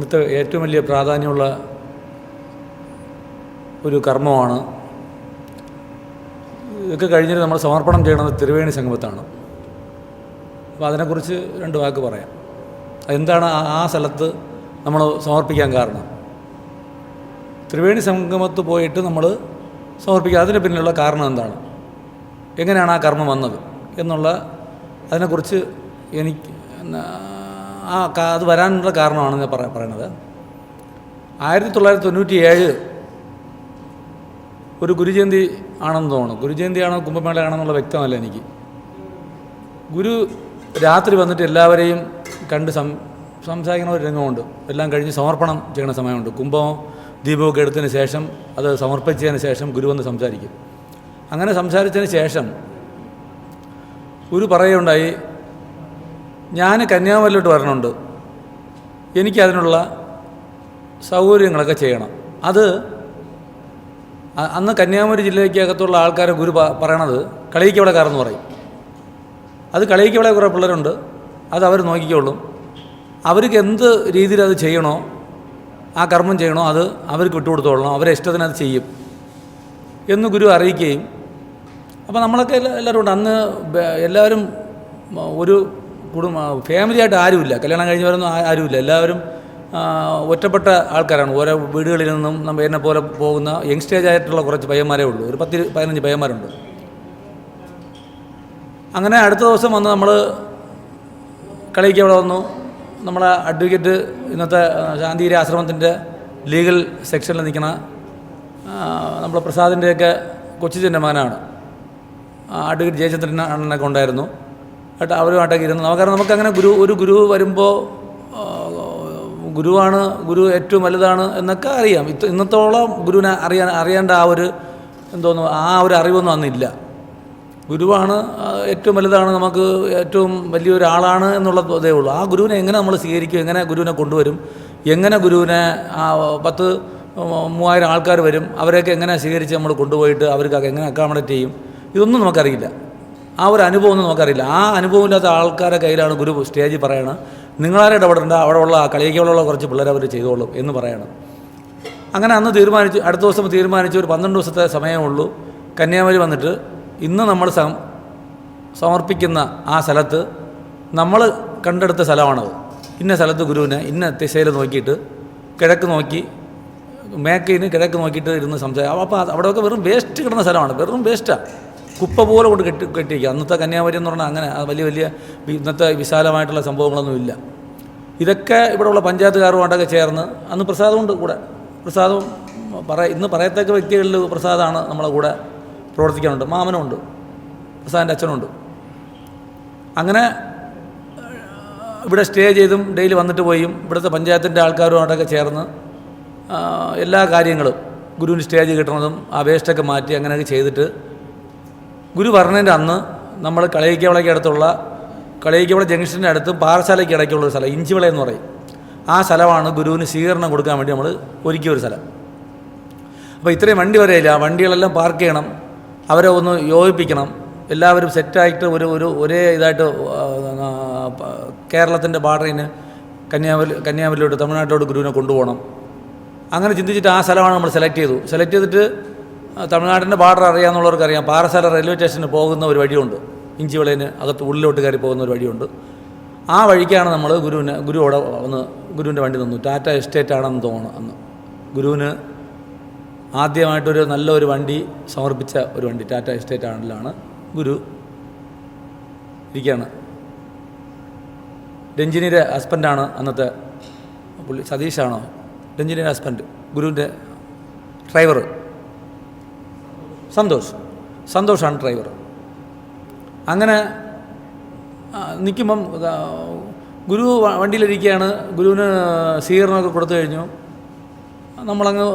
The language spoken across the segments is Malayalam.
ഇവിടുത്തെ ഏറ്റവും വലിയ പ്രാധാന്യമുള്ള ഒരു കർമ്മമാണ്. ഇതൊക്കെ കഴിഞ്ഞിട്ട് നമ്മൾ സമർപ്പണം ചെയ്യണത് ത്രിവേണി സംഗമത്താണ്. അപ്പോൾ അതിനെക്കുറിച്ച് രണ്ട് വാക്ക് പറയാം. എന്താണ് ആ സ്ഥലത്ത് നമ്മൾ സമർപ്പിക്കാൻ കാരണം? ത്രിവേണി സംഗമത്ത് പോയിട്ട് നമ്മൾ സമർപ്പിക്കുക, അതിന് പിന്നിലുള്ള കാരണം എന്താണ്, എങ്ങനെയാണ് ആ കർമ്മം വന്നത് എന്നുള്ള അതിനെക്കുറിച്ച് എനിക്ക് അത് വരാനുള്ള കാരണമാണ് ഞാൻ പറയണത്. 1997 ഒരു ഗുരുജയന്തി ആണെന്ന് തോന്നുന്നു. ഗുരുജയന്തിയാണോ കുംഭമേളയാണെന്നുള്ള വ്യക്തമല്ല എനിക്ക്. ഗുരു രാത്രി വന്നിട്ട് എല്ലാവരെയും കണ്ട് സംസാരിക്കുന്ന ഒരു രംഗമുണ്ട്. എല്ലാം കഴിഞ്ഞ് സമർപ്പണം ചെയ്യുന്ന സമയമുണ്ട്. കുംഭം ദീപമൊക്കെ എടുത്തതിന് ശേഷം അത് സമർപ്പിച്ചതിന് ശേഷം ഗുരു വന്ന് സംസാരിക്കും. അങ്ങനെ സംസാരിച്ചതിന് ശേഷം ഗുരു പറയുകയുണ്ടായി, ഞാൻ കന്യാകുമാരിയിലോട്ട് വരണമുണ്ട്, എനിക്കതിനുള്ള സൗകര്യങ്ങളൊക്കെ ചെയ്യണം. അത് അന്ന് കന്യാകുമാരി ജില്ലയ്ക്കകത്തുള്ള ആൾക്കാരെ ഗുരു പറയണത് കളിയിക്കവളക്കാരെന്ന് പറയും. അത് കളിയിക്കവളെ കുറേ പിള്ളേരുണ്ട്, അത് അവർ നോക്കിക്കോളും. അവർക്ക് എന്ത് രീതിയിൽ അത് ചെയ്യണോ, ആ കർമ്മം ചെയ്യണോ, അത് അവർക്ക് വിട്ടുകൊടുത്തോളണം, അവരെ ഇഷ്ടത്തിന് അത് ചെയ്യും എന്ന് ഗുരു അറിയിക്കുകയും. അപ്പോൾ നമ്മളൊക്കെ എല്ലാവരും ഉണ്ട്. അന്ന് എല്ലാവരും ഒരു ഫാമിലിയായിട്ട് ആരുമില്ല, കല്യാണം കഴിഞ്ഞവരൊന്നും ആരുമില്ല. എല്ലാവരും ഒറ്റപ്പെട്ട ആൾക്കാരാണ്. ഓരോ വീടുകളിൽ നിന്നും എന്നെ പോലെ പോകുന്ന യങ്സ്റ്റേജ് ആയിട്ടുള്ള കുറച്ച് പയ്യന്മാരേ ഉള്ളൂ. ഒരു 10-15 പയ്യന്മാരുണ്ട്. അങ്ങനെ അടുത്ത ദിവസം വന്ന് നമ്മൾ കളിക്ക് അവിടെ വന്നു. നമ്മളെ അഡ്വക്കേറ്റ് ഇന്നത്തെ ശാന്തിഗിരി ആശ്രമത്തിൻ്റെ ലീഗൽ സെക്ഷനിൽ നിൽക്കുന്ന നമ്മളെ പ്രസാദിൻ്റെയൊക്കെ കൊച്ചിൻ്റെ മകനാണ്. അഡ്വക്കേറ്റ് ജയചന്ദ്രൻ അണ്ണനൊക്കെ ഉണ്ടായിരുന്നു. അവരുമായിട്ടൊക്കെ ഇരുന്ന് നമുക്കങ്ങനെ ഒരു ഗുരു വരുമ്പോൾ ഗുരുവാണ്, ഗുരു ഏറ്റവും വലുതാണ് എന്നൊക്കെ അറിയാം. ഇന്നത്തോളം ഗുരുവിനെ അറിയേണ്ട ആ ഒരു അറിവൊന്നും അന്നില്ല. ഗുരുവാണ് ഏറ്റവും വലുതാണ്, നമുക്ക് ഏറ്റവും വലിയൊരാളാണ് എന്നുള്ളതേ ഉള്ളൂ. ആ ഗുരുവിനെ എങ്ങനെ നമ്മൾ സ്വീകരിക്കും, എങ്ങനെ ഗുരുവിനെ കൊണ്ടുവരും, എങ്ങനെ ഗുരുവിനെ 10,000-3000 ആൾക്കാർ വരും, അവരെയൊക്കെ എങ്ങനെ സ്വീകരിച്ച് നമ്മൾ കൊണ്ടുപോയിട്ട് അവർക്കൊക്കെ എങ്ങനെ അക്കോമഡേറ്റ് ചെയ്യും, ഇതൊന്നും നമുക്കറിയില്ല. ആ ഒരു അനുഭവമൊന്നും നമുക്കറിയില്ല. ആ അനുഭവമില്ലാത്ത ആൾക്കാരുടെ കയ്യിലാണ് ഗുരു സ്റ്റേജിൽ പറയണം, നിങ്ങളാരും ഇടപെടേണ്ട, അവിടെ ഉള്ള കളിയിക്കുള്ള കുറച്ച് പിള്ളേർ അവർ ചെയ്തോളും എന്ന് പറയണം. അങ്ങനെ അന്ന് തീരുമാനിച്ചു. അടുത്ത ദിവസം തീരുമാനിച്ചു. ഒരു 12 ദിവസത്തെ സമയമുള്ളൂ. കന്യാകുമാരി വന്നിട്ട് ഇന്ന് നമ്മൾ സമർപ്പിക്കുന്ന ആ സ്ഥലത്ത് നമ്മൾ കണ്ടെടുത്ത സ്ഥലമാണത്. ഇന്ന സ്ഥലത്ത് ഗുരുവിനെ ഇന്ന ദിശയിൽ നോക്കിയിട്ട് കിഴക്ക് നോക്കി, മേക്കയിന് കിഴക്ക് നോക്കിയിട്ട് ഇരുന്ന് സംസാരിക്കും. അപ്പോൾ അവിടെയൊക്കെ വെറും വേസ്റ്റ് കിടന്ന സ്ഥലമാണ്, വെറും വേസ്റ്റാണ്, കുപ്പ പോലെ കൊണ്ട് കെട്ടിയിരിക്കുക. അന്നത്തെ കന്യാകുമാരി എന്ന് പറഞ്ഞാൽ അങ്ങനെ വലിയ ഇന്നത്തെ വിശാലമായിട്ടുള്ള സംഭവങ്ങളൊന്നുമില്ല. ഇതൊക്കെ ഇവിടെയുള്ള പഞ്ചായത്തുകാരുമായിട്ടൊക്കെ ചേർന്ന് അന്ന് പ്രസാദമുണ്ട് കൂടെ. പ്രസാദം ഇന്ന് പറയത്തക്ക വ്യക്തികളിൽ പ്രസാദമാണ് നമ്മളെ കൂടെ പ്രവർത്തിക്കാനുണ്ട്. മാമനുണ്ട്, പ്രസാദിൻ്റെ അച്ഛനുണ്ട്. അങ്ങനെ ഇവിടെ സ്റ്റേ ചെയ്തും ഡെയിലി വന്നിട്ട് പോയും ഇവിടുത്തെ പഞ്ചായത്തിൻ്റെ ആൾക്കാരുമായിട്ടൊക്കെ ചേർന്ന് എല്ലാ കാര്യങ്ങളും ഗുരുവിന് സ്റ്റേജ് കിട്ടണതും ആ വേസ്റ്റൊക്കെ മാറ്റി അങ്ങനെയൊക്കെ ചെയ്തിട്ട് ഗുരു പറഞ്ഞതിൻ്റെ അന്ന് നമ്മൾ കളയിക്കവളയ്ക്ക് അടുത്തുള്ള കളയിക്കവള ജംഗ്ഷൻ്റെ അടുത്ത് പാറശാലയ്ക്ക് ഇടയ്ക്കുള്ളൊരു സ്ഥലം, ഇഞ്ചിവിള എന്ന് പറയും. ആ സ്ഥലമാണ് ഗുരുവിന് സ്വീകരണം കൊടുക്കാൻ വേണ്ടി നമ്മൾ ഒരുക്കിയൊരു സ്ഥലം. അപ്പോൾ ഇത്രയും വണ്ടി വരെയില്ല, വണ്ടികളെല്ലാം പാർക്ക് ചെയ്യണം, അവരെ ഒന്ന് യോജിപ്പിക്കണം, എല്ലാവരും സെറ്റായിട്ട് ഒരേ ഇതായിട്ട് കേരളത്തിൻ്റെ ബാർഡറിന് കന്യാകുമാരിയിലോട്ട് തമിഴ്നാട്ടിലോട്ട് ഗുരുവിനെ കൊണ്ടുപോകണം. അങ്ങനെ ചിന്തിച്ചിട്ട് ആ സ്ഥലമാണ് നമ്മൾ സെലക്ട് ചെയ്തിട്ട് തമിഴ്നാടിൻ്റെ ബാർഡർ അറിയാമെന്നുള്ളവർക്കറിയാം, പാറശാല റെയിൽവേ സ്റ്റേഷന് പോകുന്ന ഒരു വഴിയുണ്ട്, ഇഞ്ചിവിളയിന് അകത്ത് ഉള്ളിലോട്ട് കയറി പോകുന്ന ഒരു വഴിയുണ്ട്. ആ വഴിക്കാണ് നമ്മൾ ഗുരുവിടെ ഒന്ന് ഗുരുവിൻ്റെ വണ്ടി നിന്നു. ടാറ്റ എസ്റ്റേറ്റ് ആണെന്ന് തോന്നുന്നു. അന്ന് ഗുരുവിന് ആദ്യമായിട്ടൊരു നല്ലൊരു വണ്ടി സമർപ്പിച്ച ഒരു വണ്ടി ടാറ്റ എസ്റ്റേറ്റ് ആണെങ്കിലാണ് ഗുരു ഇരിക്കുകയാണ്. രഞ്ജിനിയുടെ ഹസ്ബൻഡാണ് അന്നത്തെ പുള്ളി, സതീഷാണോ രഞ്ജിനിയുടെ ഹസ്ബൻഡ്, ഗുരുവിൻ്റെ ഡ്രൈവർ സന്തോഷാണ് ഡ്രൈവർ. അങ്ങനെ നിൽക്കുമ്പം ഗുരു വണ്ടിയിലിരിക്കുകയാണ്. ഗുരുവിന് സ്വീകരണമൊക്കെ കൊടുത്തു കഴിഞ്ഞു. നമ്മളങ്ങ്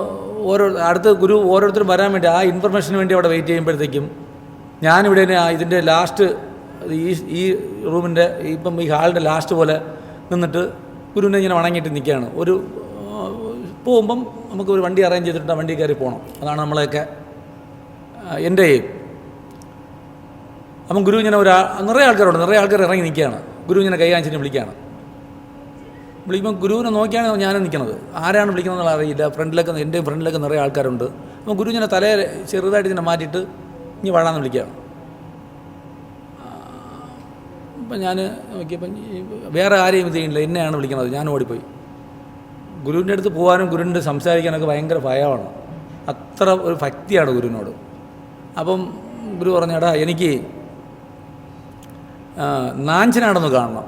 ഗുരു ഓരോരുത്തരും വരാൻ വേണ്ടി ആ ഇൻഫർമേഷന് വേണ്ടി അവിടെ വെയിറ്റ് ചെയ്യുമ്പോഴത്തേക്കും ഞാനിവിടെ ഇതിൻ്റെ ലാസ്റ്റ് ഈ റൂമിൻ്റെ ഇപ്പം ഈ ഹാളിൻ്റെ ലാസ്റ്റ് പോലെ നിന്നിട്ട് ഗുരുവിനെ ഇങ്ങനെ വണങ്ങിയിട്ട് നിൽക്കുകയാണ്. പോകുമ്പം നമുക്ക് ഒരു വണ്ടി അറേഞ്ച് ചെയ്തിട്ട് ആ വണ്ടി കയറി പോകണം. അതാണ് നമ്മളെയൊക്കെ എൻ്റെ എയിം. അപ്പം ഗുരു ഇങ്ങനെ നിറയെ ആൾക്കാർ ഇറങ്ങി നിൽക്കുകയാണ്. ഗുരു ഇങ്ങനെ കൈ കാണിച്ചിട്ട് വിളിക്കുകയാണ്. വിളിക്കുമ്പോൾ ഗുരുവിനെ നോക്കിയാണ് ഞാനും നിൽക്കുന്നത്. ആരാണ് വിളിക്കുന്നതെന്നുള്ള അറിയില്ല. എൻ്റെ ഫ്രണ്ടിലൊക്കെ നിറയെ ആൾക്കാരുണ്ട്. അപ്പോൾ ഗുരു ഇങ്ങനെ തലയെ ചെറുതായിട്ട് ഇങ്ങനെ മാറ്റിയിട്ട് ഇനി വാഴാന്ന് വിളിക്കുകയാണ്. അപ്പം ഞാൻ നോക്കിയപ്പം വേറെ ആരെയും ഇത് ചെയ്യുന്നില്ല, എന്നെയാണ് വിളിക്കുന്നത്. ഞാൻ ഓടിപ്പോയി. ഗുരുവിൻ്റെ അടുത്ത് പോകാനും ഗുരുവിൻ്റെ സംസാരിക്കാനൊക്കെ ഭയങ്കര ഭയമാണ്. അത്ര ഒരു ഭക്തിയാണ് ഗുരുവിനോട്. അപ്പം ഗുരു പറഞ്ഞു, എടാ എനിക്ക് നാഞ്ചനാടൊന്ന് കാണണം,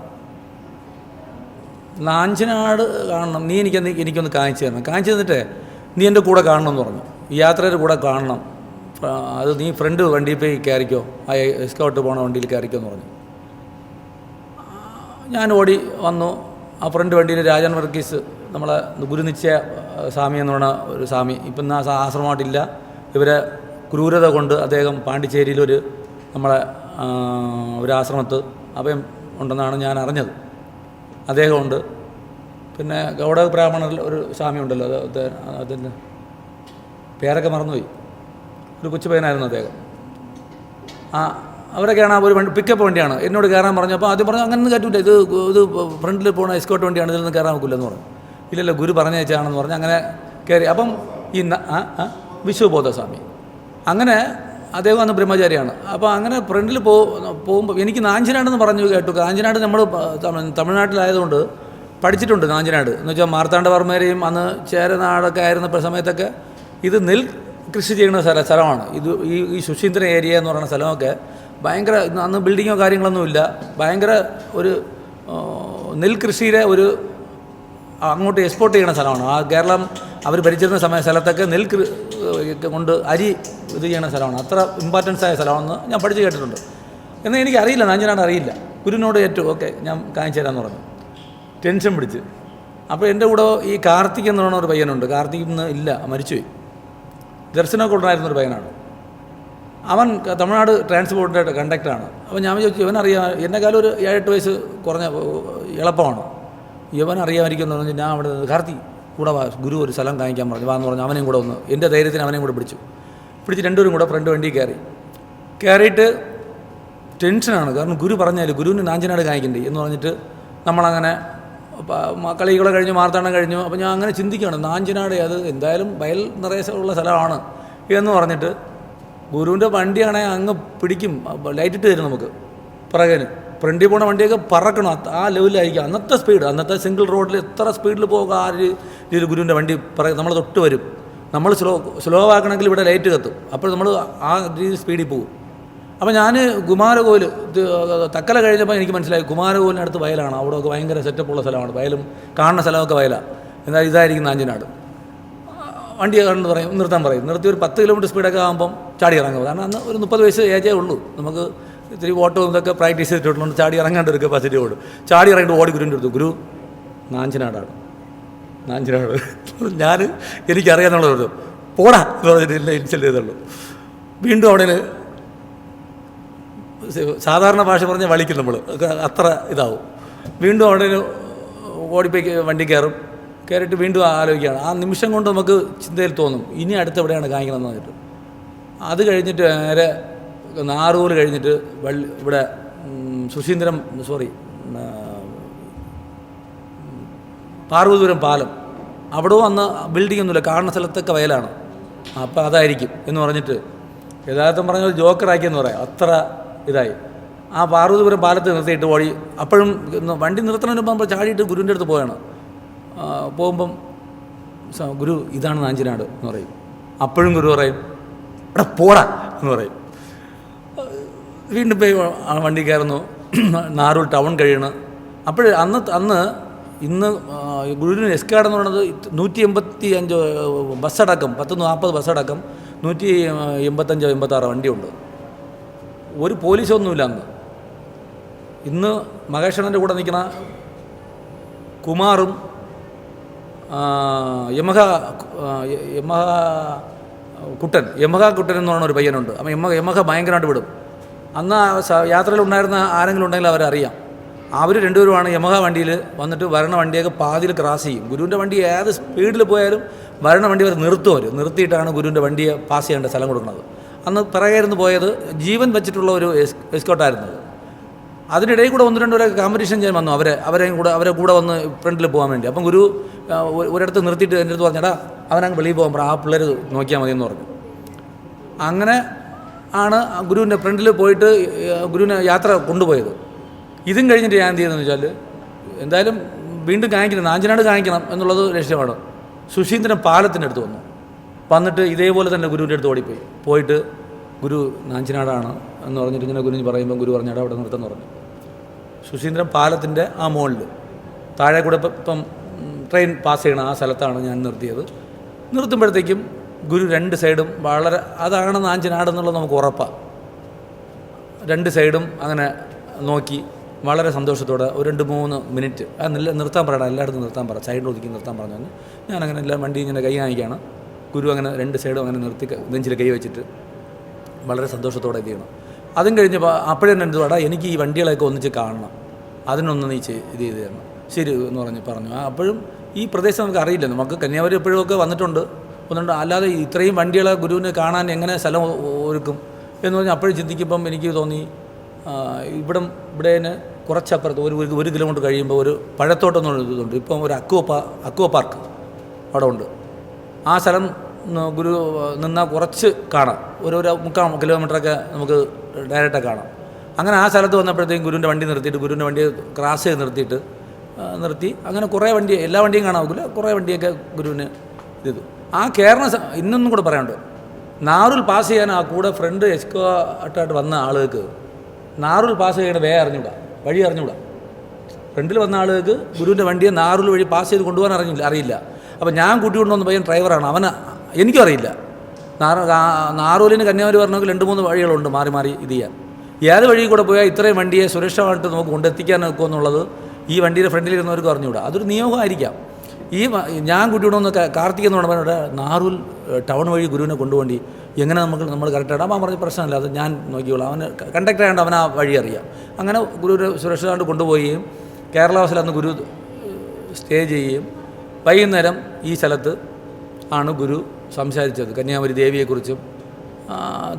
നാഞ്ചനാട് കാണണം, നീ എനിക്കൊന്ന് കാണിച്ചു തരണം, കാണിച്ചു തന്നിട്ട് നീ എൻ്റെ കൂടെ കാണണമെന്ന് പറഞ്ഞു. ഈ യാത്രയുടെ കൂടെ കാണണം, അത് നീ ഫ്രണ്ട് വണ്ടിയിൽ പോയി കയറിക്കോ, ആ എസ്കൗട്ട് പോണ വണ്ടിയിൽ കയറിക്കോ എന്ന് പറഞ്ഞു. ഞാൻ ഓടി വന്നു. ആ ഫ്രണ്ട് വണ്ടിയിൽ രാജൻ വർഗീസ്, നമ്മളെ ഗുരുനിശ്ചയ സ്വാമി എന്ന് പറഞ്ഞ ഒരു സ്വാമി, ഇപ്പം ആ ആശ്രമമായിട്ടില്ല, ഇവരെ ക്രൂരത കൊണ്ട് അദ്ദേഹം പാണ്ടിച്ചേരിയിലൊരു നമ്മളെ ഒരു ആശ്രമത്ത് അഭയം ഉണ്ടെന്നാണ് ഞാൻ അറിഞ്ഞത്. അദ്ദേഹമുണ്ട്. പിന്നെ ഗൗഡ ബ്രാഹ്മണരിൽ ഒരു സ്വാമി ഉണ്ടല്ലോ, അതിൻ്റെ പേരൊക്കെ മറന്നുപോയി, ഒരു കൊച്ചു പയ്യനായിരുന്നു അദ്ദേഹം. അവരൊക്കെയാണ് ഒരു പിക്കപ്പ് വണ്ടിയാണ്. എന്നോട് കയറാൻ പറഞ്ഞു. അപ്പോൾ ആദ്യം പറഞ്ഞു അങ്ങനെ കയറ്റില്ല, ഇത് ഫ്രണ്ടിൽ പോകുന്ന എസ്കോട്ട് വണ്ടിയാണ്, ഇതിൽ നിന്ന് കയറാൻ നോക്കില്ലെന്ന് പറഞ്ഞു. ഇല്ലല്ലോ ഗുരു പറഞ്ഞയച്ചാണെന്ന് പറഞ്ഞ് അങ്ങനെ കയറി. അപ്പം ഈ വിശ്വബോധസ്വാമി അങ്ങനെ അദ്ദേഹം അന്ന് ബ്രഹ്മചാരിയാണ്. അപ്പോൾ അങ്ങനെ ഫ്രണ്ടിൽ പോകുമ്പോൾ എനിക്ക് നാഞ്ചനാടെന്ന് പറഞ്ഞു കേട്ടു. കാഞ്ചനാട് നമ്മൾ തമിഴ്നാട്ടിലായതുകൊണ്ട് പഠിച്ചിട്ടുണ്ട്. നാഞ്ചനാട് എന്ന് വെച്ചാൽ മാർത്താണ്ഡവർമ്മരെയും അന്ന് ചേരനാടൊക്കെ ആയിരുന്ന സമയത്തൊക്കെ ഇത് നെൽ കൃഷി ചെയ്യുന്ന സ്ഥലമാണ്. ഇത് ഈ സുശീന്ദ്രൻ ഏരിയ എന്ന് പറയുന്ന സ്ഥലമൊക്കെ ഭയങ്കര, അന്ന് ബിൽഡിങ്ങോ കാര്യങ്ങളൊന്നുമില്ല, ഭയങ്കര ഒരു നെൽകൃഷിയുടെ ഒരു അങ്ങോട്ട് എക്സ്പോർട്ട് ചെയ്യുന്ന സ്ഥലമാണ്. ആ കേരളം അവർ ഭരിച്ചിരുന്ന സ്ഥലത്തൊക്കെ കൊണ്ട് അരി ഇത് ചെയ്യുന്ന സ്ഥലമാണ്. അത്ര ഇമ്പോർട്ടൻസ് ആയ സ്ഥലമാണെന്ന് ഞാൻ പഠിച്ച് കേട്ടിട്ടുണ്ട്. എന്നാൽ എനിക്കറിയില്ല, നാഞ്ചനാട് അറിയില്ല. ഗുരുവിനോട് ഏറ്റവും ഓക്കെ ഞാൻ കാണിച്ചു തരാമെന്ന് പറഞ്ഞു. ടെൻഷൻ പിടിച്ച്. അപ്പോൾ എൻ്റെ കൂടെ ഈ കാർത്തിക് എന്ന് പറയുന്ന ഒരു പയ്യനുണ്ട്. കാർത്തിക് ഇന്ന് ഇല്ല, മരിച്ചുപോയി. ദർശനമൊക്കെ ഉണ്ടായിരുന്നൊരു പയ്യനാണ്. അവൻ തമിഴ്നാട് ട്രാൻസ്പോർട്ടിൻ്റെ കണ്ടക്ടറാണ്. അപ്പോൾ ഞാൻ ചോദിച്ചു, ഇവനറിയാം, എന്നെക്കാളും ഒരു 7-8 വയസ്സ് കുറഞ്ഞ എളുപ്പമാണ്, ഇവനറിയാമായിരിക്കുമെന്ന് പറഞ്ഞ് ഞാൻ അവിടെ കാർത്തിക് കൂടെ വാ, ഗുരു ഒരു സ്ഥലം കാണിക്കാൻ പറഞ്ഞു, വാന്ന് പറഞ്ഞു. അവനെയും കൂടെ ഒന്ന്, എൻ്റെ ധൈര്യത്തിന് അവനെയും കൂടെ പിടിച്ച് രണ്ടുപേരും കൂടെ ഫ്രണ്ട് വണ്ടി കയറിയിട്ട് ടെൻഷനാണ്. കാരണം ഗുരു പറഞ്ഞാൽ ഗുരുവിന് നാഞ്ചനാട് കാണിക്കണ്ടേ എന്ന് പറഞ്ഞിട്ട് നമ്മളങ്ങനെ കളികളെ കഴിഞ്ഞു, മാർത്താണ്ഡം കഴിഞ്ഞു. അപ്പോൾ ഞാൻ അങ്ങനെ ചിന്തിക്കുകയാണ്, നാഞ്ചനാട് അത് എന്തായാലും വയൽ നിറയെ ഉള്ള സ്ഥലമാണ് എന്ന് പറഞ്ഞിട്ട് ഗുരുവിൻ്റെ വണ്ടിയാണെങ്കിൽ അങ്ങ് പിടിക്കും, ലൈറ്റിട്ട് തരും നമുക്ക് പിറകിന്. ഫ്രണ്ടിൽ പോകുന്ന വണ്ടിയൊക്കെ പറക്കണം, ആ ലെവലിലായിരിക്കും അന്നത്തെ സ്പീഡ്. അന്നത്തെ സിംഗിൾ റോഡിൽ എത്ര സ്പീഡിൽ പോകുക ആ രീതിയിൽ ഗുരുവിൻ്റെ വണ്ടി നമ്മൾ തൊട്ട് വരും. നമ്മൾ സ്ലോ ആക്കണമെങ്കിൽ ഇവിടെ ലൈറ്റ് കത്തും, അപ്പോൾ നമ്മൾ ആ രീതിയിൽ സ്പീഡിൽ പോകും. അപ്പോൾ ഞാൻ കുമാരകോവിൽ തക്കല കഴിഞ്ഞപ്പോൾ എനിക്ക് മനസ്സിലായി കുമാരകോവിലിനടുത്ത് വയലാണ്. അവിടെയൊക്കെ ഭയങ്കര സെറ്റപ്പുള്ള സ്ഥലമാണ്, വയലും കാണുന്ന സ്ഥലമൊക്കെ വയലാണ്. എന്നാൽ ഇതായിരിക്കും നാഞ്ചനാട്. വണ്ടി കണ്ടെന്ന് പറയും, നിർത്താൻ പറയും. നിർത്തി ഒരു 10 കിലോമീറ്റർ സ്പീഡൊക്കെ ആകുമ്പം ചാടി ഇറങ്ങും. കാരണം അന്ന് ഒരു 30 വയസ്സ് ഏജേ ഉള്ളൂ. നമുക്ക് ഇത്തിരി ഓട്ടോ ഇതൊക്കെ പ്രാക്ടീസ് ചെയ്തിട്ടുണ്ട്. ചാടി ഇറങ്ങേണ്ട ഒരു കപ്പാസിറ്റി ഓടും. ചാടി ഇറങ്ങിയിട്ട് ഓടി ഗുരുവിൻ്റെ അടുത്ത്, ഗുരു നാഞ്ചനാടാണ്. എനിക്കറിയാമെന്നുള്ളത് പോടാ എന്ന് പറഞ്ഞിട്ട് എല്ലാം ഇൻസൾട്ട് ചെയ്തുള്ളൂ. വീണ്ടും അവിടെ സാധാരണ ഭാഷ പറഞ്ഞാൽ വളിക്കും നമ്മൾ, അത്ര ഇതാവും. വീണ്ടും അവിടെ ഓടിപ്പോയി വണ്ടി കയറിയിട്ട് വീണ്ടും ആലോചിക്കുകയാണ്. ആ നിമിഷം കൊണ്ട് നമുക്ക് ചിന്തയിൽ തോന്നും ഇനി അടുത്ത് എവിടെയാണ് കാണിക്കണമെന്ന് പറഞ്ഞിട്ട്. അത് കഴിഞ്ഞിട്ട് നേരെ നാറൂർ കഴിഞ്ഞിട്ട് ഇവിടെ പാർവതീപുരം പാലം, അവിടെ വന്ന് ബിൽഡിംഗ് ഒന്നുമില്ല, കാണുന്ന സ്ഥലത്തൊക്കെ വയലാണ്. അപ്പോൾ അതായിരിക്കും എന്ന് പറഞ്ഞിട്ട് യഥാർത്ഥം പറഞ്ഞ ഒരു ജോക്കറാക്കിയെന്ന് പറയാം. അത്ര ഇതായി. ആ പാർവതീപുരം പാലത്ത് നിർത്തിയിട്ട് ഓടി. അപ്പോഴും വണ്ടി നിർത്തുന്നതിന് മുമ്പ് ചാടിയിട്ട് ഗുരുവിൻ്റെ അടുത്ത് പോയാണ്. പോകുമ്പം ഗുരു ഇതാണ് നാഞ്ചനാട് എന്ന് പറയും. അപ്പോഴും ഗുരു പറയും ഇവിടെ പോടാ എന്ന് പറയും. വീണ്ടും പോയി വണ്ടി കയറുന്നു. നാരൂർ ടൗൺ കഴിയണം. അപ്പോൾ ഇന്ന് ഗുരുവിന് എസ്കാർഡ് എന്ന് പറയുന്നത് 185 ബസ്സടക്കം 10-40 ബസ്സടക്കം 185-86 വണ്ടിയുണ്ട്. ഒരു പോലീസൊന്നുമില്ല അന്ന്. ഇന്ന് മഹേഷണൻ്റെ കൂടെ നിൽക്കുന്ന കുമാറും യമഹ കുട്ടൻ എന്ന് പറയുന്ന ഒരു പയ്യനുണ്ട്. അപ്പം യമഹ ഭയങ്കരമായിട്ട് വിടും. അന്ന് യാത്രയിലുണ്ടായിരുന്ന ആരെങ്കിലും ഉണ്ടെങ്കിൽ അവരറിയാം. അവർ രണ്ടുപേരുമാണ് യമഹ വണ്ടിയിൽ വന്നിട്ട് വരണ വണ്ടിയൊക്കെ പാതിയിൽ ക്രാസ് ചെയ്യും. ഗുരുവിൻ്റെ വണ്ടി ഏത് സ്പീഡിൽ പോയാലും വരണ വണ്ടി അവർ നിർത്തിയിട്ടാണ് ഗുരുവിൻ്റെ വണ്ടിയെ പാസ് ചെയ്യേണ്ട സ്ഥലം കൊടുക്കുന്നത്. അന്ന് പിറകെയിരുന്ന് പോയത് ജീവൻ വെച്ചിട്ടുള്ള ഒരു എസ്കോട്ടായിരുന്നു. അതിനിടയിൽ കൂടെ ഒന്ന് രണ്ട് പേരെ കോമ്പറ്റീഷൻ ചെയ്യാൻ വന്നു അവരെ കൂടെ വന്ന് ഫ്രണ്ടിൽ പോകാൻ വേണ്ടി. അപ്പം ഗുരു ഒരിടത്ത് നിർത്തിയിട്ട് എൻ്റെ അടുത്ത് പറഞ്ഞാടാ അവനങ്ങ് വെളിയിൽ പോകാൻ പറ, ആ പിള്ളേർ നോക്കിയാൽ മതി എന്ന് പറഞ്ഞു. അങ്ങനെ ആണ് ഗുരുവിൻ്റെ ഫ്രണ്ടിൽ പോയിട്ട് ഗുരുവിനെ യാത്ര കൊണ്ടുപോയത്. ഇതും കഴിഞ്ഞിട്ട് ഞാൻ എന്ത് ചെയ്തതെന്ന് വെച്ചാൽ എന്തായാലും വീണ്ടും കാണിക്കണം, നാഞ്ചനാട് കാണിക്കണം എന്നുള്ളത് ലക്ഷ്യമാണ്. സുശീന്ദ്രൻ പാലത്തിൻ്റെ അടുത്ത് വന്നിട്ട് ഇതേപോലെ തന്നെ ഗുരുവിൻ്റെ അടുത്ത് പോയിട്ട് ഗുരു നാഞ്ചനാടാണ് എന്ന് പറഞ്ഞിട്ട് ഇങ്ങനെ ഗുരു പറയുമ്പോൾ ഗുരു പറഞ്ഞാൽ അവിടെ നിർത്തുമെന്ന് പറഞ്ഞു. സുശീന്ദ്രൻ പാലത്തിൻ്റെ ആ മുകളിൽ താഴെ കൂടെ ഇപ്പം ട്രെയിൻ പാസ് ചെയ്യണം ആ സ്ഥലത്താണ് ഞാൻ നിർത്തിയത്. നിർത്തുമ്പോഴത്തേക്കും ഗുരു രണ്ട് സൈഡും വളരെ അതാണ് നാഞ്ചനാടെന്നുള്ളത് നമുക്ക് ഉറപ്പാണ്. രണ്ട് സൈഡും അങ്ങനെ നോക്കി വളരെ സന്തോഷത്തോടെ ഒരു 2-3 മിനിറ്റ് നിർത്താൻ പറയണം, എല്ലായിടത്തും നിർത്താൻ പറ, സൈഡിൽ ഒതുക്കി നിർത്താൻ പറഞ്ഞു. ഞാനങ്ങനെ എല്ലാ വണ്ടി ഇങ്ങനെ കൈ കാണിക്കുകയാണ്. ഗുരു അങ്ങനെ രണ്ട് സൈഡും അങ്ങനെ നിർത്തി നെഞ്ചിൽ കൈ വെച്ചിട്ട് വളരെ സന്തോഷത്തോടെ ഇത് ചെയ്യണം. അതും കഴിഞ്ഞപ്പോൾ അപ്പോഴെന്നെ എന്ത് വേടാ എനിക്ക് ഈ വണ്ടികളെയൊക്കെ ഒന്നിച്ച് കാണണം, അതിനൊന്ന് നീ ഇത് ചെയ്ത് തരണം. ശരി എന്ന് പറഞ്ഞു. അപ്പോഴും ഈ പ്രദേശം നമുക്ക് അറിയില്ല, നമുക്ക് കന്യാകുമാരി എപ്പോഴുമൊക്കെ വന്നിട്ടുണ്ട്, അല്ലാതെ ഇത്രയും വണ്ടികളെ ഗുരുവിനെ കാണാൻ എങ്ങനെ സ്ഥലം ഒരുക്കും എന്ന് പറഞ്ഞാൽ അപ്പോഴും ചിന്തിക്കുമ്പം എനിക്ക് തോന്നി ഇവിടെ കുറച്ചപ്പുറത്ത് 1 കിലോമീറ്റർ കഴിയുമ്പോൾ ഒരു പഴത്തോട്ടം എന്നുള്ള ഇതുണ്ട്. ഇപ്പം ഒരു അക്വ പാർക്ക് അവിടെ ഉണ്ട്. ആ സ്ഥലം ഗുരു നിന്നാൽ കുറച്ച് കാണാം, ഒരു 3/4 കിലോമീറ്ററൊക്കെ നമുക്ക് ഡയറക്റ്റായി കാണാം. അങ്ങനെ ആ സ്ഥലത്ത് വന്നപ്പോഴത്തേക്കും ഗുരുവിൻ്റെ വണ്ടി നിർത്തിയിട്ട് ഗുരുവിൻ്റെ വണ്ടി ക്രാസ് ചെയ്ത് നിർത്തി അങ്ങനെ കുറേ വണ്ടി, എല്ലാ വണ്ടിയും കാണാവില്ല, കുറേ വണ്ടിയൊക്കെ ഗുരുവിന് ഇത്. ആ കയറുന്ന ഇന്നൊന്നും കൂടെ പറയാനുണ്ട്, നാറൂൽ പാസ് ചെയ്യാൻ ആ കൂടെ ഫ്രണ്ട് എസ്കോട്ടായിട്ട് വന്ന ആളുകൾക്ക് നാറൂൽ പാസ് ചെയ്യണ വഴി അറിഞ്ഞൂടാ. ഫ്രണ്ടിൽ വന്ന ആളുകൾക്ക് ഗുരുവിൻ്റെ വണ്ടിയെ നാറൂൽ വഴി പാസ് ചെയ്ത് കൊണ്ടുപോകാൻ അറിയില്ല. അപ്പോൾ ഞാൻ കൂട്ടിക്കൊണ്ടുവന്ന പയ്യൻ ഡ്രൈവറാണ്, എനിക്കും അറിയില്ല. നാറൂലിന് കന്യാകുമാരി പറഞ്ഞെങ്കിൽ 2-3 വഴികളുണ്ട് മാറി ഇത് ചെയ്യാൻ. ഏത് വഴി കൂടെ പോയാൽ ഇത്രയും വണ്ടിയെ സുരക്ഷിതമായിട്ട് നമുക്ക് കൊണ്ടെത്തിക്കാൻ നോക്കുക എന്നുള്ളത് ഈ വണ്ടിയുടെ ഫ്രണ്ടിലിരുന്നവർക്ക് അറിഞ്ഞുകൂടാ. അതൊരു നിയോഗമായിരിക്കാം. ഞാൻ കൂട്ടിക്കൊണ്ടുവന്ന് കാർത്തിക് എന്ന് പറഞ്ഞാൽ നാറൂൽ ടൗൺ വഴി ഗുരുവിനെ കൊണ്ടുപോണ്ടി എങ്ങനെ നമ്മൾ കറക്റ്റായിട്ട് അപ്പം പറഞ്ഞ പ്രശ്നമില്ല, അത് ഞാൻ നോക്കിയോളാം, അവന് കണ്ടക്ടർ ആയതുകൊണ്ട് അവൻ ആ വഴി അറിയാം. അങ്ങനെ ഗുരു സുരക്ഷിതമായിട്ട് കൊണ്ടുപോവുകയും കേരള ഹൗസിൽ അന്ന് ഗുരു സ്റ്റേ ചെയ്യുകയും വൈകുന്നേരം ഈ സ്ഥലത്ത് ആണ് ഗുരു സംസാരിച്ചത് കന്യാകുമാരി ദേവിയെക്കുറിച്ചും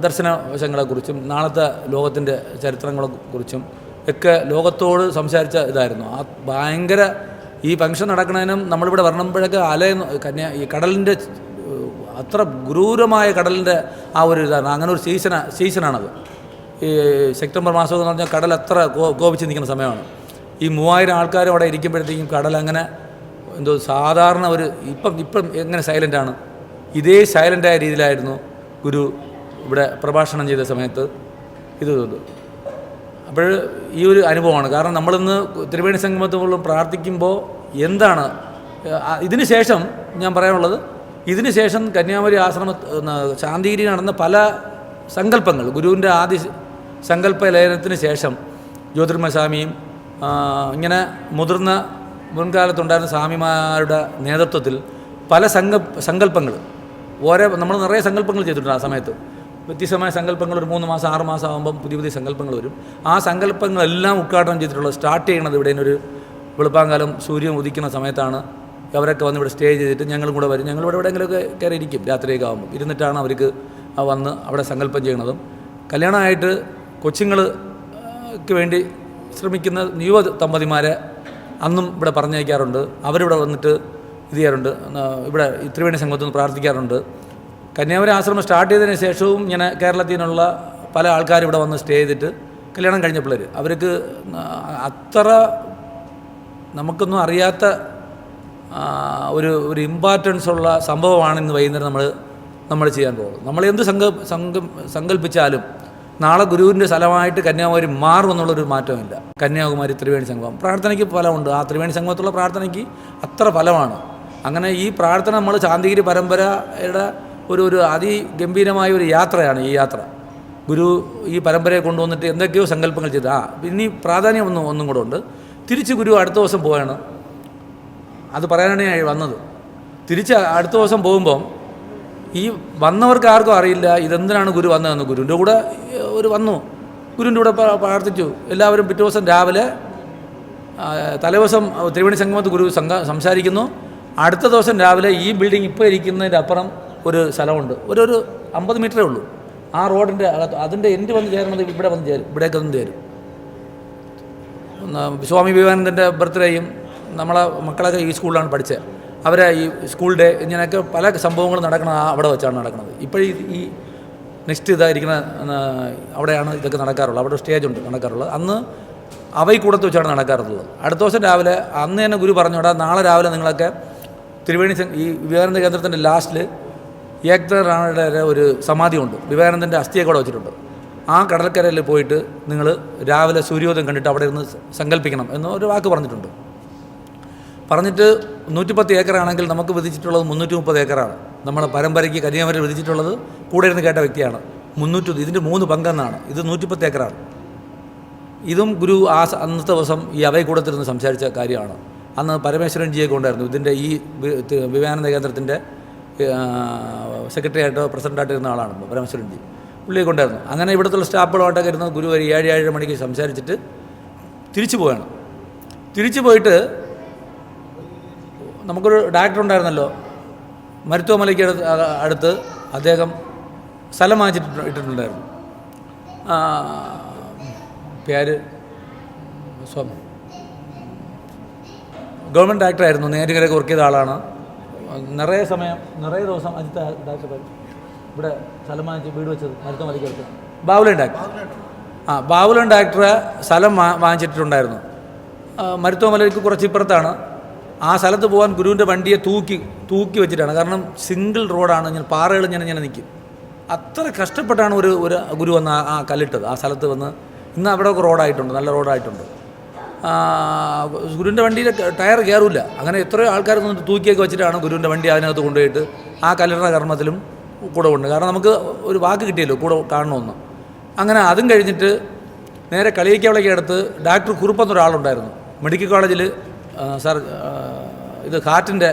ദർശന വശങ്ങളെക്കുറിച്ചും നാളത്തെ ലോകത്തിൻ്റെ ചരിത്രങ്ങളെക്കുറിച്ചും ഒക്കെ ലോകത്തോട് സംസാരിച്ച ഇതായിരുന്നു. ആ ഭയങ്കര ഈ ഫംഗ്ഷൻ നടക്കുന്നതിനും നമ്മളിവിടെ വരണമ്പോഴൊക്കെ ഈ കടലിൻ്റെ അത്ര ക്രൂരമായ കടലിൻ്റെ ആ ഒരു ഇതാണ്. അങ്ങനെ ഒരു സീസണാണത്. ഈ സെപ്റ്റംബർ മാസം എന്ന് പറഞ്ഞാൽ കടൽ അത്ര കോപിച്ച് നിൽക്കുന്ന സമയമാണ്. ഈ 3000 ആൾക്കാർ അവിടെ ഇരിക്കുമ്പോഴത്തേക്കും കടൽ അങ്ങനെ സാധാരണ ഇപ്പം എങ്ങനെ സൈലൻ്റാണ്, ഇതേ സൈലൻ്റായ രീതിയിലായിരുന്നു ഗുരു ഇവിടെ പ്രഭാഷണം ചെയ്ത സമയത്ത് ഇത് അപ്പോൾ ഈ ഒരു അനുഭവമാണ്. കാരണം നമ്മളിന്ന് ത്രിവേണി സംഗമത്തോളം പ്രാർത്ഥിക്കുമ്പോൾ എന്താണ് ഇതിന് ശേഷം ഞാൻ പറയാനുള്ളത്, ഇതിന് ശേഷം കന്യാകുമാരി ശാന്തിഗിരി നടന്ന പല സങ്കല്പങ്ങൾ ഗുരുവിൻ്റെ ആദ്യ സങ്കല്പ ലയനത്തിന് ശേഷം ജ്യോതിർമയ സ്വാമിയും ഇങ്ങനെ മുൻകാലത്തുണ്ടായിരുന്ന സ്വാമിമാരുടെ നേതൃത്വത്തിൽ പല സങ്കല്പങ്ങൾ നമ്മൾ നിറയെ സങ്കല്പങ്ങൾ ചെയ്തിട്ടുണ്ട്. ആ സമയത്ത് വ്യത്യസ്തമായ സങ്കല്പങ്ങൾ ഒരു 3 മാസം 6 മാസം ആകുമ്പം പുതിയ സങ്കല്പങ്ങൾ വരും. ആ സങ്കല്പങ്ങളെല്ലാം ഉദ്ഘാടനം ചെയ്തിട്ടുള്ളത് സ്റ്റാർട്ട് ചെയ്യണത് ഇവിടെ ഒരു വെളുപ്പാങ്കാലം സൂര്യൻ ഉദിക്കുന്ന സമയത്താണ്. അവരൊക്കെ വന്ന് ഇവിടെ സ്റ്റേ ചെയ്തിട്ട് ഞങ്ങളും കൂടെ വരും. ഞങ്ങളിവിടെ എവിടെയെങ്കിലുമൊക്കെ കയറി ഇരിക്കും, രാത്രിയൊക്കെ ആകുമ്പോൾ ഇരുന്നിട്ടാണ് അവർക്ക് വന്ന് അവിടെ സങ്കല്പം ചെയ്യണതും. കല്യാണമായിട്ട് കൊച്ചുങ്ങൾക്ക് വേണ്ടി ശ്രമിക്കുന്ന യുവ ദമ്പതിമാരെ അന്നും ഇവിടെ പറഞ്ഞയക്കാറുണ്ട്. അവരിവിടെ വന്നിട്ട് ഇത് ചെയ്യാറുണ്ട്. ഇവിടെ ത്രിവേണി സംഗമത്തിൽ നിന്ന് പ്രാർത്ഥിക്കാറുണ്ട്. കന്യാകുമാരി ആശ്രമം സ്റ്റാർട്ട് ചെയ്തതിന് ശേഷവും ഇങ്ങനെ കേരളത്തിൽ നിന്നുള്ള പല ആൾക്കാരും ഇവിടെ വന്ന് സ്റ്റേ ചെയ്തിട്ട് കല്യാണം കഴിഞ്ഞ പിള്ളേർ അവർക്ക് അത്ര നമുക്കൊന്നും അറിയാത്ത ഒരു ഇമ്പോർട്ടൻസ് ഉള്ള സംഭവമാണ് ഇന്ന് വൈകുന്നേരം നമ്മൾ ചെയ്യാൻ പോകുന്നത്. നമ്മൾ എന്ത് സങ്കല്പിച്ചാലും നാളെ ഗുരുവിൻ്റെ സ്ഥലമായിട്ട് കന്യാകുമാരി മാറുമെന്നുള്ളൊരു മാറ്റമില്ല. കന്യാകുമാരി ത്രിവേണി സംഗമം പ്രാർത്ഥനയ്ക്ക് ഫലമുണ്ട്. ആ ത്രിവേണി സംഗമത്തുള്ള പ്രാർത്ഥനയ്ക്ക് അത്ര ഫലമാണ്. അങ്ങനെ ഈ പ്രാർത്ഥന നമ്മൾ ശാന്തിഗിരി പരമ്പരയുടെ ഒരു അതിഗംഭീരമായ ഒരു യാത്രയാണ് ഈ യാത്ര. ഗുരു ഈ പരമ്പരയെ കൊണ്ടുവന്നിട്ട് എന്തൊക്കെയോ സങ്കല്പങ്ങൾ ചെയ്ത് ഇനി പ്രാധാന്യം ഒന്നും കൂടെ ഉണ്ട്. തിരിച്ച് ഗുരു അടുത്ത ദിവസം പോവുകയാണ്. അത് പറയാനാണ് ഞാൻ വന്നത്. തിരിച്ച് അടുത്ത ദിവസം പോകുമ്പം ഈ വന്നവർക്ക് ആർക്കും അറിയില്ല ഇതെന്തിനാണ് ഗുരു വന്നതെന്ന്. ഗുരുവിൻ്റെ കൂടെ ഗുരുവിൻ്റെ കൂടെ പ്രാർത്ഥിച്ചു. എല്ലാവരും പിറ്റേ ദിവസം രാവിലെ തലേദിവസം ത്രിവേണി സംഗമത്ത് ഗുരു സംസാരിക്കുന്നു. അടുത്ത ദിവസം രാവിലെ ഈ ബിൽഡിംഗ് ഇപ്പോൾ ഇരിക്കുന്നതിൻ്റെ അപ്പുറം ഒരു സ്ഥലമുണ്ട്, ഒരു 50 മീറ്ററേ ഉള്ളൂ. ആ റോഡിൻ്റെ അതിൻ്റെ എൻഡ് വന്ന് ചേരുന്നത് ഇവിടെ വന്ന് ചേരും, ഇവിടേക്ക് വന്ന് ചേരും. സ്വാമി വിവേകാനന്ദൻ്റെ ബർത്ത്ഡേയും നമ്മളെ മക്കളൊക്കെ ഈ സ്കൂളിലാണ് പഠിച്ചത്. അവരെ ഈ സ്കൂൾ ഡേ ഇങ്ങനെയൊക്കെ പല സംഭവങ്ങളും നടക്കുന്നത് അവിടെ വെച്ചാണ് നടക്കുന്നത്. ഇപ്പോഴീ ഈ നെക്സ്റ്റ് ഇതായിരിക്കുന്ന അവിടെയാണ് ഇതൊക്കെ നടക്കാറുള്ളത്. അവിടെ സ്റ്റേജുണ്ട് നടക്കാറുള്ളത്. അന്ന് അവൈക്കൂടത്ത് വെച്ചാണ് നടക്കാറുള്ളത്. അടുത്ത ദിവസം രാവിലെ അന്ന് തന്നെ ഗുരു പറഞ്ഞു, നാളെ രാവിലെ നിങ്ങളൊക്കെ ത്രിവേണി ഈ വിവേകാനന്ദ കേന്ദ്രത്തിൻ്റെ ലാസ്റ്റിൽ ഏകത റാണയുടെ ഒരു സമാധിയുണ്ട്. വിവേകാനന്ദൻ്റെ അസ്ഥിയൊക്കെ അവിടെ വെച്ചിട്ടുണ്ട്. ആ കടൽക്കരയിൽ പോയിട്ട് നിങ്ങൾ രാവിലെ സൂര്യോദയം കണ്ടിട്ട് അവിടെ ഇരുന്ന് സങ്കല്പിക്കണം എന്ന് ഒരു വാക്ക് പറഞ്ഞിട്ടുണ്ട്. പറഞ്ഞിട്ട് 110 ഏക്കറാണെങ്കിൽ നമുക്ക് വിധിച്ചിട്ടുള്ളത് 330 ഏക്കറാണ്. നമ്മളെ പരമ്പരയ്ക്ക് കന്യാകുമാരി വിധിച്ചിട്ടുള്ളത് കൂടെ ഇരുന്ന് കേട്ട വ്യക്തിയാണ്. 300 ഇതിൻ്റെ 3 പങ്കെന്നാണ്. ഇത് 110 ഏക്കറാണ്. ഇതും ഗുരു അന്നത്തെ ദിവസം ഈ അവൈക്കൂടത്തിരുന്ന് സംസാരിച്ച കാര്യമാണ്. അന്ന് പരമേശ്വരൻജിയൊക്കെ ഉണ്ടായിരുന്നു. ഇതിൻ്റെ ഈ വിവേകാനന്ദ കേന്ദ്രത്തിൻ്റെ സെക്രട്ടറി ആയിട്ടോ പ്രസിഡൻ്റായിട്ടോ ഇരുന്ന ആളാണ് പരമേശ്വരൻജി. പുള്ളിയൊക്കെ ഉണ്ടായിരുന്നു. അങ്ങനെ ഇവിടുത്തെ സ്റ്റാഫുകളുമായിട്ടൊക്കെ ഇരുന്ന് ഗുരു ഒരു 7-7:30 മണിക്ക് സംസാരിച്ചിട്ട് തിരിച്ചു പോവുകയാണ്. തിരിച്ചു പോയിട്ട് നമുക്കൊരു ഡയറക്ടർ ഉണ്ടായിരുന്നല്ലോ മരുത്തോമലയ്ക്ക് അടുത്ത്, അദ്ദേഹം സ്ഥലം ഇട്ടിട്ടുണ്ടായിരുന്നു. പേര് ഗവൺമെൻറ് ഡയറക്ടറായിരുന്നു. നേരികരൊക്കെ വർക്ക് ചെയ്ത ആളാണ്. നിറയെ ദിവസം അജിത്ത ഡയറക്ടർ ഇവിടെ സ്ഥലം വാങ്ങിച്ച് വീട് വെച്ചത് മരുത്തോമലയ്ക്ക് അടുത്ത് ബാബുലൻ ഡയറക്ടർ. ബാബുലൻ ഡയറക്ടറെ സ്ഥലം വാങ്ങിച്ചിട്ടുണ്ടായിരുന്നു. മരുത്തോമലയ്ക്ക് കുറച്ച് ഇപ്പുറത്താണ്. ആ സ്ഥലത്ത് പോകാൻ ഗുരുവിൻ്റെ വണ്ടിയെ തൂക്കി വെച്ചിട്ടാണ്. കാരണം സിംഗിൾ റോഡാണ്. ഇങ്ങനെ പാറകൾ ഇങ്ങനെ നിൽക്കും. അത്ര കഷ്ടപ്പെട്ടാണ് ഒരു ഗുരു വന്ന് ആ കല്ലിട്ടത്. ആ സ്ഥലത്ത് വന്ന് ഇന്ന് അവിടെ ഒക്കെ റോഡായിട്ടുണ്ട്, നല്ല റോഡായിട്ടുണ്ട്. ഗുരുവിൻ്റെ വണ്ടിയിൽ ടയർ കയറില്ല. അങ്ങനെ എത്രയോ ആൾക്കാർ വന്നിട്ട് തൂക്കിയൊക്കെ വെച്ചിട്ടാണ് ഗുരുവിൻ്റെ വണ്ടി അതിനകത്ത് കൊണ്ടുപോയിട്ട് ആ കല്ലിടുന്ന കർമ്മത്തിലും കൂടെ ഉണ്ട്. കാരണം നമുക്ക് ഒരു വാക്ക് കിട്ടിയല്ലോ കൂടെ കാണണമെന്ന്. അങ്ങനെ അതും കഴിഞ്ഞിട്ട് നേരെ കളിയിക്കവളയ്ക്ക് അടുത്ത് ഡോക്ടർ കുറുപ്പെന്നൊരാളുണ്ടായിരുന്നു. മെഡിക്കൽ കോളേജിൽ ഇത് ഹാർട്ടിൻ്റെ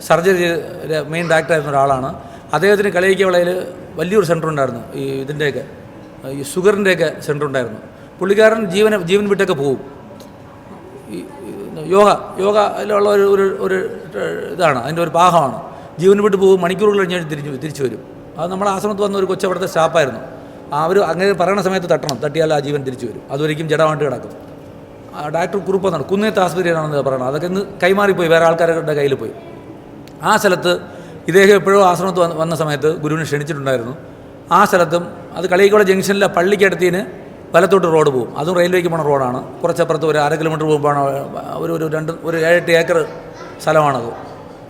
സർജറിയുടെ മെയിൻ ഡോക്ടറായിരുന്ന ഒരാളാണ്. അദ്ദേഹത്തിന് കളിയിക്കവളയിൽ വലിയൊരു സെൻ്റർ ഉണ്ടായിരുന്നു. ഈ ഇതിൻ്റെയൊക്കെ ഈ ഷുഗറിൻ്റെയൊക്കെ സെൻ്റർ ഉണ്ടായിരുന്നു. പുള്ളിക്കാരൻ ജീവൻ വിട്ടൊക്കെ പോകും. ഈ യോഗയിലുള്ള ഒരു ഇതാണ്, അതിൻ്റെ ഒരു പാകമാണ്. ജീവൻ വിട്ട് പോകും, മണിക്കൂറുകൾ കഴിഞ്ഞ് തിരിച്ചു വരും. അത് നമ്മുടെ ആശ്രമത്തിൽ വന്ന ഒരു കൊച്ചവിടുത്തെ സ്റ്റാഫായിരുന്നു. അവർ അങ്ങനെ പറയുന്ന സമയത്ത് തട്ടിയാൽ ആ ജീവൻ തിരിച്ചു വരും. അതൊരിക്കും ജഡമായിട്ട് കിടക്കും. ഡോക്ടർ കുറുപ്പെന്നാണ്, കുന്നേത്ത് ആസ്പത്രിയാണെന്ന് പറയണം. അതൊക്കെ ഇന്ന് കൈമാറിപ്പോയി, വേറെ ആൾക്കാരുടെ കയ്യിൽ പോയി. ആ സ്ഥലത്ത് ഇദ്ദേഹം എപ്പോഴും ആശ്രമത്ത് വന്ന സമയത്ത് ഗുരുവിനെ ക്ഷണിച്ചിട്ടുണ്ടായിരുന്നു. ആ സ്ഥലത്തും അത് കളിയിക്കോള ജംഗ്ഷനിലെ പള്ളിക്കടുത്തിന് വലത്തോട്ട് റോഡ് പോകും. അതും റെയിൽവേക്ക് പോണ റോഡാണ്. കുറച്ചപ്പുറത്ത് ഒരു 1/2 കിലോമീറ്റർ പോകുമ്പോഴാണ് ഒരു 7-8 ഏക്കർ സ്ഥലമാണത്.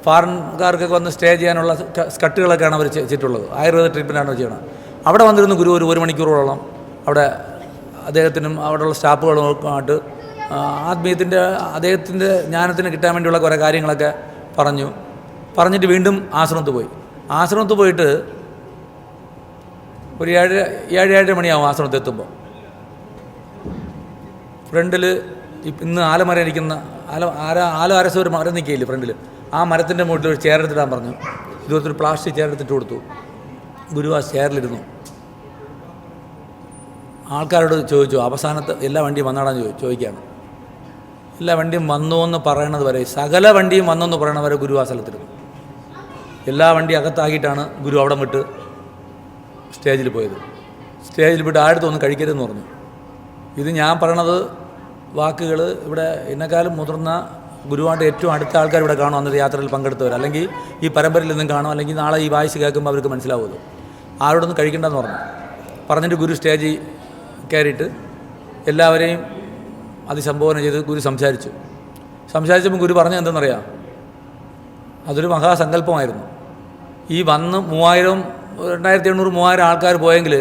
ഫോറിൻകാർക്കൊക്കെ വന്ന് സ്റ്റേ ചെയ്യാനുള്ള സ്കട്ടുകളൊക്കെയാണ് അവർ ചെയ്തിട്ടുള്ളത്. ആയുർവേദ ട്രീറ്റ്മെൻറ്റാണ് ചെയ്യണം. അവിടെ വന്നിരുന്നു ഗുരു ഒരു മണിക്കൂറോളം അവിടെ അദ്ദേഹത്തിനും അവിടെയുള്ള സ്റ്റാഫുകളുമായിട്ട് അദ്ദേഹത്തിൻ്റെ ജ്ഞാനത്തിന് കിട്ടാൻ വേണ്ടിയുള്ള കുറേ കാര്യങ്ങളൊക്കെ പറഞ്ഞിട്ട് വീണ്ടും ആശ്രമത്ത് പോയി. ആശ്രമത്ത് പോയിട്ട് ഒരു 7-7:30 മണിയാവും ആശ്രമത്ത് എത്തുമ്പോൾ. ഫ്രണ്ടിൽ ഇന്ന് ആലമരം ഇരിക്കുന്ന ആലരസ ഒരു മരം നിൽക്കുകയില്ലേ ഫ്രണ്ടിൽ, ആ മരത്തിൻ്റെ മുകളിൽ ഒരു ചെയറെടുത്തിടാൻ പറഞ്ഞു. ഇതുപോലത്തെ ഒരു പ്ലാസ്റ്റിക് ചെയറെടുത്തിട്ട് കൊടുത്തു. ഗുരു ആ ചെയറിലിരുന്നു. ആൾക്കാരോട് ചോദിച്ചു, അവസാനത്തെ എല്ലാ വണ്ടിയും വന്നാടാന്ന് ചോദിക്കുകയാണ്. എല്ലാ വണ്ടിയും വന്നു എന്ന് പറയണത് വരെ, സകല വണ്ടിയും വന്നെന്ന് പറയണത് വരെ ഗുരു ആ സ്ഥലത്തിരുന്നു. എല്ലാ വണ്ടി അകത്താക്കിയിട്ടാണ് ഗുരു അവിടെ വിട്ട് സ്റ്റേജിൽ പോയത്. സ്റ്റേജിൽ വിട്ട് ആടുത്തൊന്നും കഴിക്കരുതെന്ന് പറഞ്ഞു. ഇത് ഞാൻ പറയണത് വാക്കുകൾ ഇവിടെ എന്നെക്കാളും മുതിർന്ന ഗുരുവായിട്ട് ഏറ്റവും അടുത്ത ആൾക്കാർ ഇവിടെ കാണും. അന്നത്തെ യാത്രയിൽ പങ്കെടുത്തവർ, അല്ലെങ്കിൽ ഈ പരമ്പരയിൽ നിന്നും കാണും, അല്ലെങ്കിൽ നാളെ ഈ വായിച്ച് കേൾക്കുമ്പോൾ അവർക്ക് മനസ്സിലാവുമല്ലോ. ആരോടൊന്നും കഴിക്കണ്ടെന്ന് പറഞ്ഞിട്ട് ഗുരു സ്റ്റേജിൽ കയറിയിട്ട് എല്ലാവരെയും അതിസംബോധന ചെയ്ത് ഗുരു സംസാരിച്ചപ്പോൾ ഗുരു പറഞ്ഞത് എന്തെന്നറിയാം? അതൊരു മഹാസങ്കല്പമായിരുന്നു. ഈ വന്ന് 2800-3000 ആൾക്കാർ പോയെങ്കിൽ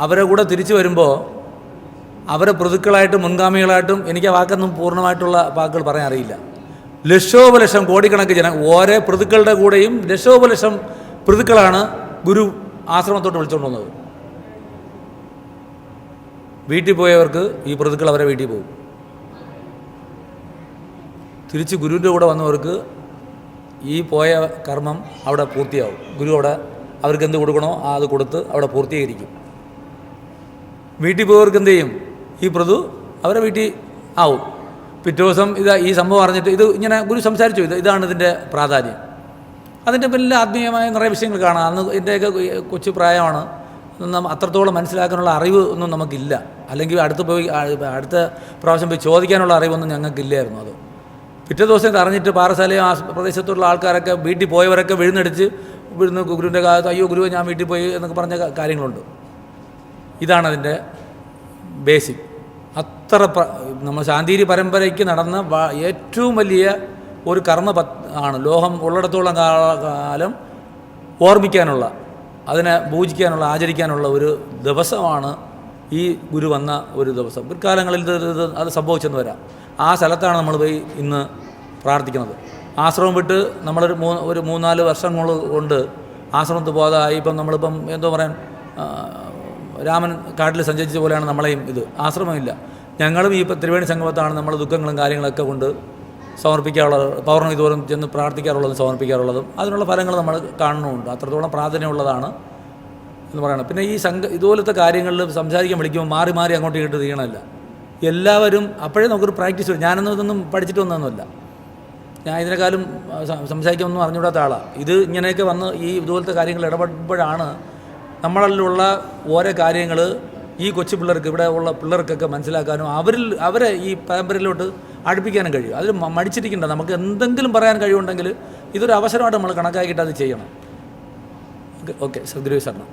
അവരെ കൂടെ തിരിച്ചു വരുമ്പോൾ അവരെ പ്രതിക്കളായിട്ടും മുൻഗാമികളായിട്ടും, എനിക്ക് ആ വാക്കൊന്നും പൂർണ്ണമായിട്ടുള്ള വാക്കുകൾ പറയാൻ അറിയില്ല, ലക്ഷോപലക്ഷം കോടിക്കണക്ക് ഓരോ പ്രതിക്കളുടെ കൂടെയും ലക്ഷോപലക്ഷം പ്രതിക്കളാണ് ഗുരു ആശ്രമത്തോട്ട് വിളിച്ചുകൊണ്ട് വന്നത്. വീട്ടിൽ പോയവർക്ക് ഈ പ്രതിക്കൾ അവരെ വീട്ടിൽ പോകും. തിരിച്ച് ഗുരുവിൻ്റെ കൂടെ വന്നവർക്ക് ഈ പോയ കർമ്മം അവിടെ പൂർത്തിയാവും. ഗുരു അവിടെ അവർക്ക് എന്ത് കൊടുക്കണോ അത് കൊടുത്ത് അവിടെ പൂർത്തീകരിക്കും. വീട്ടിൽ പോയവർക്ക് എന്ത് ചെയ്യും? ഈ പ്രതു അവരെ വീട്ടിൽ ആവും. പിറ്റേ ദിവസം ഈ സംഭവം അറിഞ്ഞിട്ട് ഇത് ഇങ്ങനെ ഗുരു സംസാരിച്ചു. ഇതാണ് ഇതിൻ്റെ പ്രാധാന്യം. അതിൻ്റെ പിന്നിൽ ആത്മീയമായ നിറയെ വിഷയങ്ങൾ കാണാം. അന്ന് എൻ്റെയൊക്കെ കൊച്ചു പ്രായമാണ്. അത്രത്തോളം മനസ്സിലാക്കാനുള്ള അറിവ് ഒന്നും നമുക്കില്ല. അല്ലെങ്കിൽ അടുത്ത പ്രാവശ്യം പോയി ചോദിക്കാനുള്ള അറിവൊന്നും ഞങ്ങൾക്കില്ലായിരുന്നു. അത് പിറ്റേ ദിവസം അറിഞ്ഞിട്ട് പാറശാലയും ആ പ്രദേശത്തുള്ള ആൾക്കാരൊക്കെ വീട്ടിൽ പോയവരൊക്കെ വിഴുന്നടിച്ച് ഇവിടുന്ന് ഗുരുവിൻ്റെ കാലത്ത് അയ്യോ ഗുരുവെ ഞാൻ വീട്ടിൽ പോയി എന്നൊക്കെ പറഞ്ഞ കാര്യങ്ങളുണ്ട്. ഇതാണ് അതിൻ്റെ ബേസിക്. അത്ര നമ്മൾ ശാന്തിഗിരി പരമ്പരയ്ക്ക് നടന്ന ഏറ്റവും വലിയ ഒരു കർമ്മ ആണ്. ലോകം ഉള്ളിടത്തോളം കാലം ഓർമ്മിക്കാനുള്ള, അതിനെ പൂജിക്കാനുള്ള, ആചരിക്കാനുള്ള ഒരു ദിവസമാണ് ഈ ഗുരു വന്ന ഒരു ദിവസം. പിൽക്കാലങ്ങളിൽ അത് സംഭവിച്ചെന്ന് വരാം. ആ സ്ഥലത്താണ് നമ്മൾ പോയി ഇന്ന് പ്രാർത്ഥിക്കുന്നത്. ആശ്രമം വിട്ട് നമ്മളൊരു 3-4 വർഷങ്ങൾ കൊണ്ട് ആശ്രമത്തിൽ പോകാതായി. ഇപ്പം നമ്മളിപ്പം എന്തോ പറയാൻ രാമൻ കാട്ടിൽ സഞ്ചരിച്ച പോലെയാണ് നമ്മളെയും ഇത്. ആശ്രമമില്ല. ഞങ്ങളും ഈ ത്രിവേണി സംഗമത്താണ് നമ്മൾ ദുഃഖങ്ങളും കാര്യങ്ങളൊക്കെ കൊണ്ട് സമർപ്പിക്കാറുള്ളത്. പൗർണമി തോറും ചെന്ന് പ്രാർത്ഥിക്കാറുള്ളതും സമർപ്പിക്കാറുള്ളതും അതിനുള്ള ഫലങ്ങൾ നമ്മൾ കാണുന്നുമുണ്ട്. അത്രത്തോളം പ്രാധാന്യമുള്ളതാണ് എന്ന് പറയണം. പിന്നെ ഈ ഇതുപോലത്തെ കാര്യങ്ങളിൽ സംസാരിക്കാൻ വിളിക്കുമ്പോൾ മാറി മാറി അങ്ങോട്ട് ഇങ്ങോട്ട് ചെയ്യണമല്ല. എല്ലാവരും അപ്പോഴേ നമുക്കൊരു പ്രാക്ടീസ് വരും. ഞാനൊന്നും ഇതൊന്നും പഠിച്ചിട്ട് വന്നതൊന്നുമല്ല. ഞാൻ ഇതിനെക്കാളും സംസാരിക്കാനൊന്നും അറിഞ്ഞുകൂടാത്ത ആളാണ്. ഇത് ഇങ്ങനെയൊക്കെ വന്ന് ഈ ഇതുപോലത്തെ കാര്യങ്ങൾ ഇടപെടുമ്പോഴാണ് നമ്മളിലുള്ള ഓരോ കാര്യങ്ങൾ ഈ കൊച്ചു പിള്ളേർക്ക്, ഇവിടെ ഉള്ള പിള്ളേർക്കൊക്കെ മനസ്സിലാക്കാനും അവരെ ഈ പരമ്പരയിലോട്ട് അടുപ്പിക്കാനും കഴിയും. അതിൽ മടിച്ചിരിക്കേണ്ട. നമുക്ക് എന്തെങ്കിലും പറയാൻ കഴിവുണ്ടെങ്കിൽ ഇതൊരു അവസരമായിട്ട് നമ്മൾ കണക്കാക്കിയിട്ട് അത് ചെയ്യണം. ഓക്കെ, സദ്ഗുരു ശരണം.